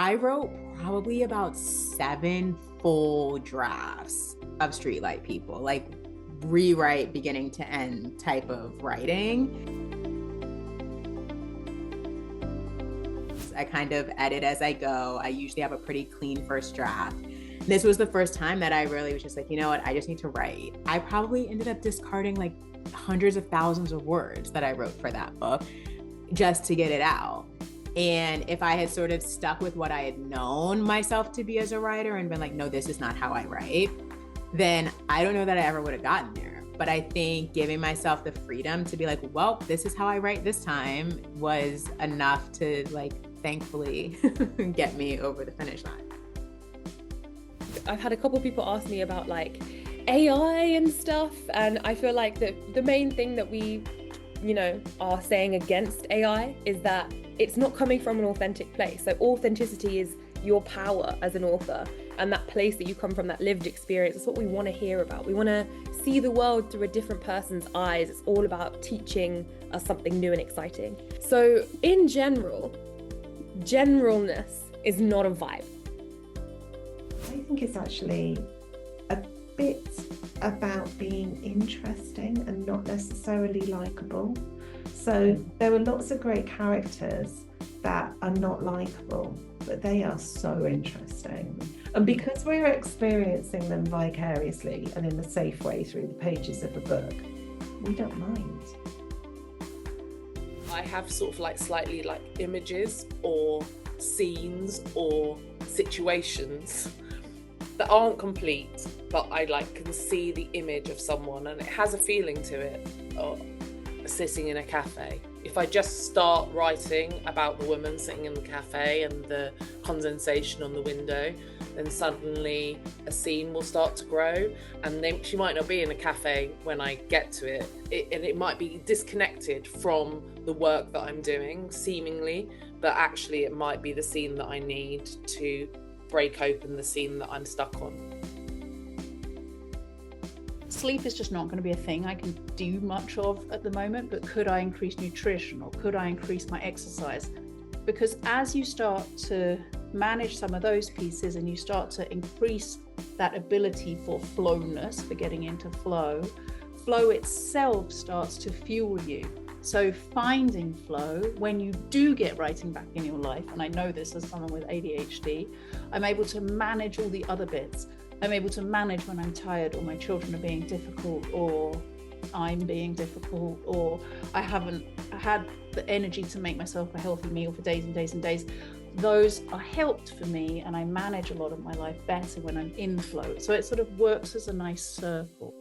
I wrote probably about 7 full drafts of Streetlight People, like rewrite beginning to end type of writing. I kind of edit as I go. I usually have a pretty clean first draft. This was the first time that I really was just like, you know what, I just need to write. I probably ended up discarding like hundreds of thousands of words that I wrote for that book just to get it out. And if I had sort of stuck with what I had known myself to be as a writer and been like, no, this is not how I write, then I don't know that I ever would have gotten there. But I think giving myself the freedom to be like, well, this is how I write this time was enough to, like, thankfully get me over the finish line. I've had a couple of people ask me about like AI and stuff, and I feel like the main thing that we, are saying against AI is that it's not coming from an authentic place. So authenticity is your power as an author, and that place that you come from, that lived experience. It's what we want to hear about. We want to see the world through a different person's eyes. It's all about teaching us something new and exciting. So in general, generalness is not a vibe. I think it's actually a bit about being interesting and not necessarily likable. So there are lots of great characters that are not likable, but they are so interesting. And because we're experiencing them vicariously and in a safe way through the pages of a book, we don't mind. I have sort of like slightly like images or scenes or situations that aren't complete, but I like can see the image of someone and it has a feeling to it, or sitting in a cafe. If I just start writing about the woman sitting in the cafe and the condensation on the window, then suddenly a scene will start to grow, and then she might not be in a cafe when I get to it, and it might be disconnected from the work that I'm doing, seemingly, but actually it might be the scene that I need to break open the scene that I'm stuck on. Sleep is just not going to be a thing I can do much of at the moment, but could I increase nutrition, or could I increase my exercise? Because as you start to manage some of those pieces and you start to increase that ability for flowness, for getting into flow itself starts to fuel you. So finding flow when you do get writing back in your life, and I know this as someone with ADHD, I'm able to manage all the other bits. I'm able to manage when I'm tired, or my children are being difficult, or I'm being difficult, or I haven't had the energy to make myself a healthy meal for days and days and days. Those are helped for me, and I manage a lot of my life better when I'm in flow. So it sort of works as a nice circle.